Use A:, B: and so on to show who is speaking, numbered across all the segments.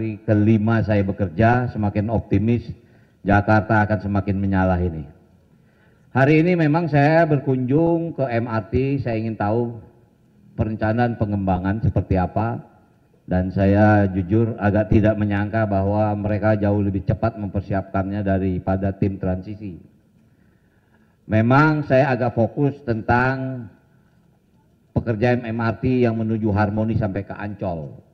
A: hari kelima saya bekerja, semakin optimis Jakarta akan semakin menyalah ini. Hari ini memang saya berkunjung ke MRT, saya ingin tahu perencanaan pengembangan seperti apa, dan saya jujur agak tidak menyangka bahwa mereka jauh lebih cepat mempersiapkannya daripada tim transisi. Memang saya agak fokus tentang pekerjaan MRT yang menuju Harmoni sampai ke Ancol.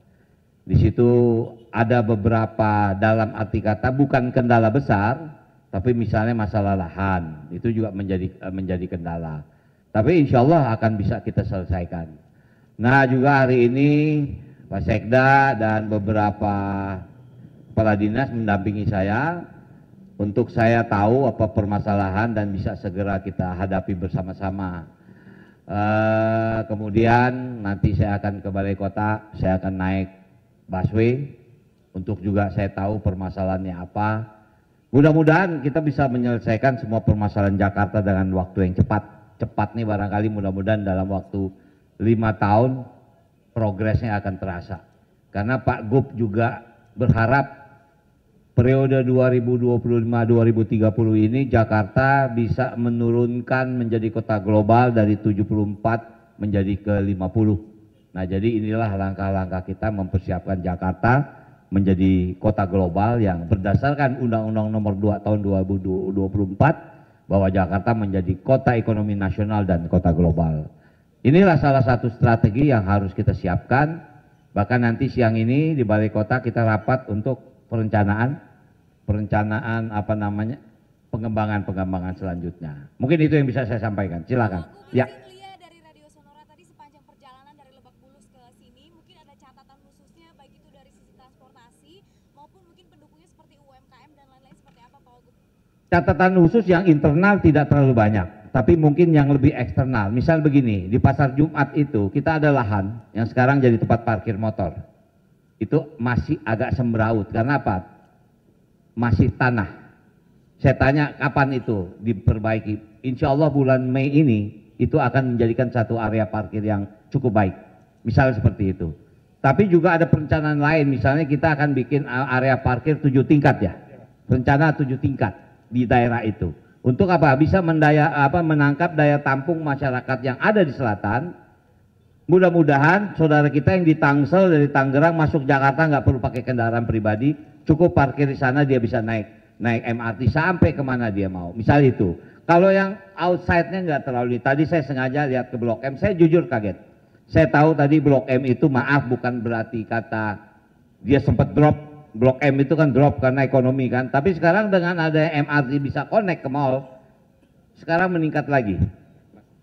A: Di situ ada beberapa, dalam arti kata bukan kendala besar, tapi misalnya masalah lahan itu juga menjadi kendala. Tapi insya Allah akan bisa kita selesaikan. Nah juga hari ini Pak Sekda dan beberapa kepala dinas mendampingi saya untuk saya tahu apa permasalahan dan bisa segera kita hadapi bersama-sama. Kemudian nanti saya akan ke Balai Kota, saya akan naik busway untuk juga saya tahu permasalahannya apa. Mudah-mudahan kita bisa menyelesaikan semua permasalahan Jakarta dengan waktu yang cepat. Cepat nih barangkali mudah-mudahan dalam waktu 5 tahun progresnya akan terasa. Karena Pak Gub juga berharap periode 2025-2030 ini Jakarta bisa menurunkan menjadi kota global dari 74 menjadi ke 50. Nah jadi inilah langkah-langkah kita mempersiapkan Jakarta menjadi kota global yang berdasarkan Undang-Undang Nomor 2 Tahun 2024 bahwa Jakarta menjadi kota ekonomi nasional dan kota global. Inilah salah satu strategi yang harus kita siapkan. Bahkan nanti siang ini di Balai Kota kita rapat untuk perencanaan apa namanya pengembangan selanjutnya. Mungkin itu yang bisa saya sampaikan. Silakan. Ya.
B: Dari Radio Sonora tadi sepanjang perjalanan dari Lebak Bulus ke sini mungkin ada catatan khususnya baik itu dari sisi transportasi maupun mungkin pendukungnya seperti UMKM dan lain-lain seperti apa Pak Wagub?
A: Catatan khusus yang internal tidak terlalu banyak, tapi mungkin yang lebih eksternal. Misal begini, di Pasar Jumat itu kita ada lahan yang sekarang jadi tempat parkir motor. Itu masih agak sembraut, karena apa? Masih tanah. Saya tanya kapan itu diperbaiki. Insya Allah bulan Mei ini itu akan menjadikan satu area parkir yang cukup baik. Misalnya seperti itu. Tapi juga ada perencanaan lain, misalnya kita akan bikin area parkir 7 tingkat ya. Rencana 7 tingkat di daerah itu. Untuk apa? Bisa menangkap daya tampung masyarakat yang ada di selatan. Mudah-mudahan saudara kita yang di Tangsel dari Tangerang masuk Jakarta nggak perlu pakai kendaraan pribadi, cukup parkir di sana dia bisa naik MRT sampai kemana dia mau. Misal itu. Kalau yang outside-nya nggak terlalu. Tadi saya sengaja lihat ke Blok M, saya jujur kaget. Saya tahu tadi Blok M itu maaf bukan berarti kata dia sempat drop. Blok M itu kan drop karena ekonomi kan. Tapi sekarang dengan ada MRT bisa connect ke mall, sekarang meningkat lagi.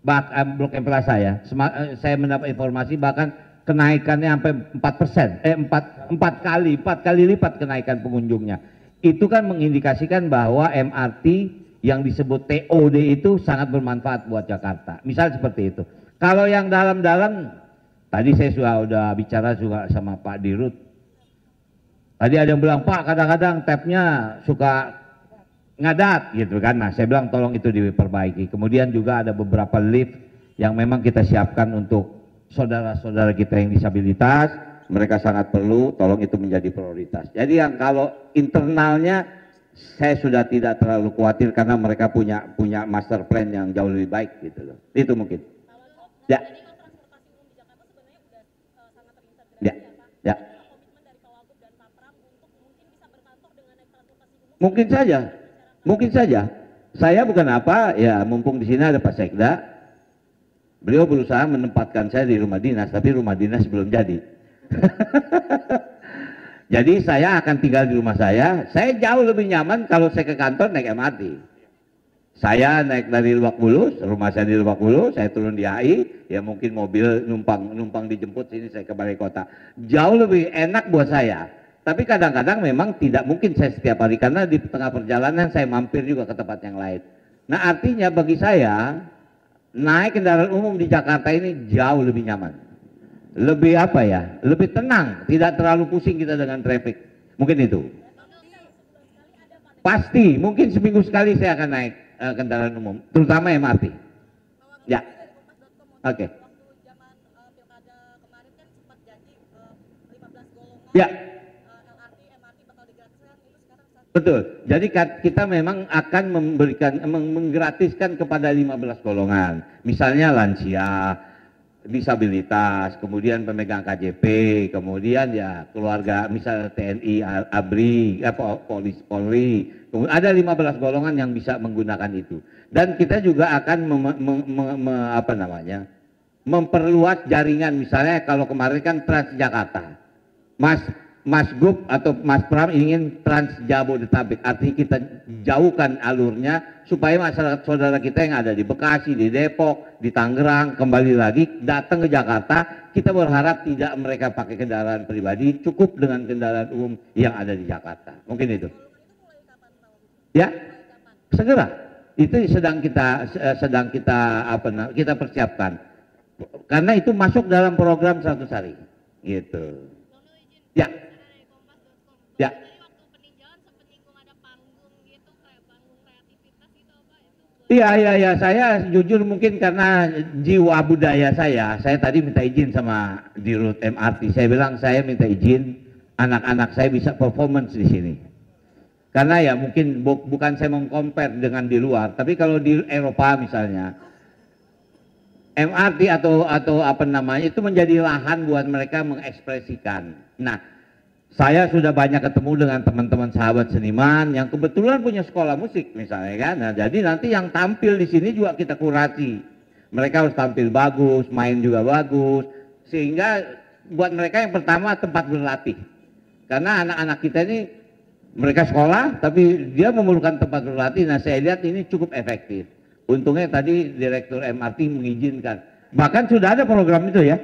A: Blok M Plaza ya, saya mendapat informasi bahkan kenaikannya sampai 4 kali lipat kenaikan pengunjungnya. Itu kan mengindikasikan bahwa MRT yang disebut TOD itu sangat bermanfaat buat Jakarta. Misal seperti itu. Kalau yang dalam-dalam, tadi saya sudah bicara juga sama Pak Dirut. Tadi ada yang bilang, Pak kadang-kadang tapnya suka ngadat gitu kan. Nah saya bilang tolong itu diperbaiki. Kemudian juga ada beberapa lift yang memang kita siapkan untuk saudara-saudara kita yang disabilitas, mereka sangat perlu, tolong itu menjadi prioritas. Jadi yang kalau internalnya saya sudah tidak terlalu khawatir karena mereka punya master plan yang jauh lebih baik gitu loh. Itu mungkin. Ya. Ya. Ya. Mungkin saja. Saya bukan apa, ya mumpung di sini ada Pak Sekda, beliau berusaha menempatkan saya di rumah dinas, tapi rumah dinas belum jadi. Jadi saya akan tinggal di rumah saya jauh lebih nyaman kalau saya ke kantor naik MRT. Saya naik dari Lebak Bulus, rumah saya di Lebak Bulus, saya turun di HI, ya mungkin mobil numpang dijemput sini saya ke Balai Kota. Jauh lebih enak buat saya. Tapi kadang-kadang memang tidak mungkin saya setiap hari karena di tengah perjalanan saya mampir juga ke tempat yang lain. Nah artinya bagi saya naik kendaraan umum di Jakarta ini jauh lebih nyaman. Lebih apa ya? Lebih tenang, tidak terlalu pusing kita dengan traffic. Mungkin itu. Pasti, mungkin seminggu sekali saya akan naik kendaraan umum, terutama MRT. Ya. Oke. Ya. Betul. Jadi kita memang akan memberikan menggratiskan kepada 15 golongan. Misalnya lansia, disabilitas, kemudian pemegang KJP, kemudian ya keluarga misal TNI, ABRI, Polri, kemudian ada 15 golongan yang bisa menggunakan itu. Dan kita juga akan memperluas jaringan, misalnya kalau kemarin kan Transjakarta, Mas Gub atau Mas Pram ingin Trans Jabodetabek, artinya kita jauhkan alurnya supaya masyarakat saudara kita yang ada di Bekasi, di Depok, di Tangerang kembali lagi datang ke Jakarta. Kita berharap tidak mereka pakai kendaraan pribadi, cukup dengan kendaraan umum yang ada di Jakarta. Mungkin itu. Ya, segera. Itu sedang kita persiapkan. Karena itu masuk dalam program 100 hari. Gitu. Ya. Ya. Iya, saya jujur mungkin karena jiwa budaya saya tadi minta izin sama di Dirut MRT. Saya bilang saya minta izin anak-anak saya bisa performance di sini. Karena ya mungkin bukan saya mengcompare dengan di luar, tapi kalau di Eropa misalnya MRT atau apa namanya itu menjadi lahan buat mereka mengekspresikan. Nah, saya sudah banyak ketemu dengan teman-teman sahabat seniman yang kebetulan punya sekolah musik misalnya kan. Nah, jadi nanti yang tampil di sini juga kita kurasi. Mereka harus tampil bagus, main juga bagus, sehingga buat mereka yang pertama tempat berlatih. Karena anak-anak kita ini mereka sekolah tapi dia memerlukan tempat berlatih. Nah, saya lihat ini cukup efektif. Untungnya tadi Direktur MRT mengizinkan. Bahkan sudah ada program itu ya.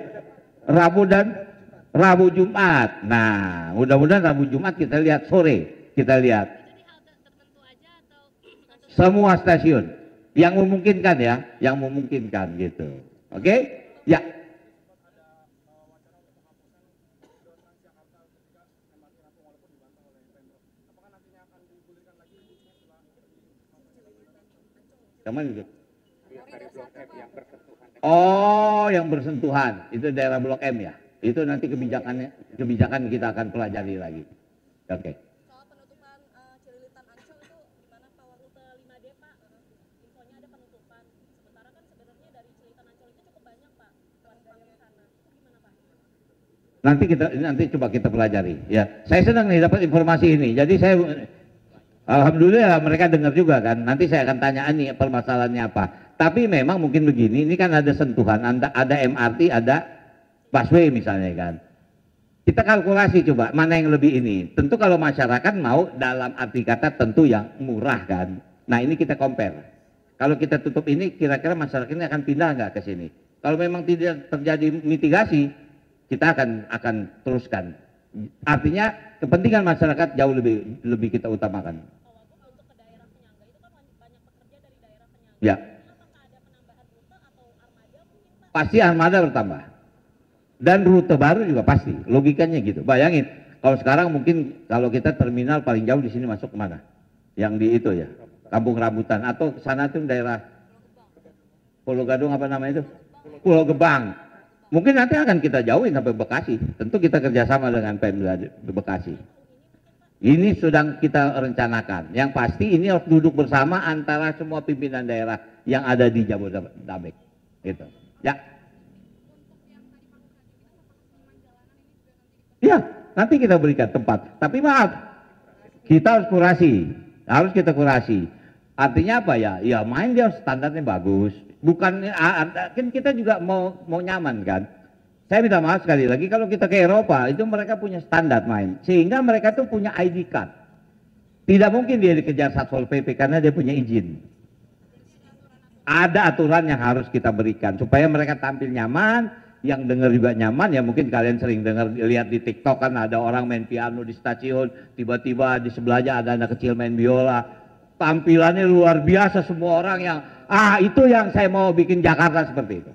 A: Rabu Jumat. Nah, mudah-mudahan Rabu Jumat kita lihat sore, kita lihat. Semua stasiun yang memungkinkan ya, yang memungkinkan gitu. Oke? Ya. Kemana itu? Oh, yang bersentuhan. Itu daerah Blok M ya. Itu nanti kebijakan kita akan pelajari lagi. Oke.
B: Soal penutupan Cililitan Ancol itu gimana Pak? Rute 5D Pak, infonya ada penutupan. Sementara kan sebenarnya dari Cililitan Ancol itu cukup banyak Pak warga yang sana. Itu gimana Pak?
A: Nanti coba kita pelajari. Ya, saya senang nih dapat informasi ini. Jadi saya alhamdulillah mereka dengar juga kan. Nanti saya akan tanya nih permasalahannya apa. Tapi memang mungkin begini, ini kan ada sentuhan, ada MRT, ada busway misalnya kan. Kita kalkulasi coba mana yang lebih ini. Tentu kalau masyarakat mau dalam arti kata tentu yang murah kan. Nah ini kita compare. Kalau kita tutup ini kira-kira masyarakat ini akan pindah nggak ke sini. Kalau memang tidak terjadi mitigasi, kita akan teruskan. Artinya kepentingan masyarakat jauh lebih kita utamakan.
B: Untuk ke daerah penyangga itu kan banyak pekerja dari daerah penyangga.
A: Ya.
B: Apakah ada penambahan rute atau armada mungkin Pak?
A: Pasti armada bertambah. Dan rute baru juga pasti. Logikanya gitu. Bayangin, kalau sekarang mungkin kalau kita terminal paling jauh di sini masuk kemana? Yang di itu ya, Kampung Rambutan atau sana tuh daerah Pulau Gadung apa namanya itu? Pulau Gebang. Mungkin nanti akan kita jauhin sampai Bekasi. Tentu kita kerjasama dengan Pemda Bekasi. Ini sedang kita rencanakan. Yang pasti ini harus duduk bersama antara semua pimpinan daerah yang ada di Jabodetabek. Gitu. Ya. Ya, nanti kita berikan tempat. Tapi maaf, kita harus kita kurasi. Artinya apa ya? Ya main dia standarnya bagus. Bukan kan kita juga mau nyaman kan. Saya minta maaf sekali lagi kalau kita ke Eropa itu mereka punya standar main. Sehingga mereka tuh punya ID card. Tidak mungkin dia dikejar Satpol PP karena dia punya izin. Ada aturan yang harus kita berikan supaya mereka tampil nyaman. Yang dengar juga nyaman ya, mungkin kalian sering dengar lihat di TikTok kan ada orang main piano di stasiun, tiba-tiba di sebelahnya ada anak kecil main biola, tampilannya luar biasa, semua orang yang itu yang saya mau bikin Jakarta seperti itu.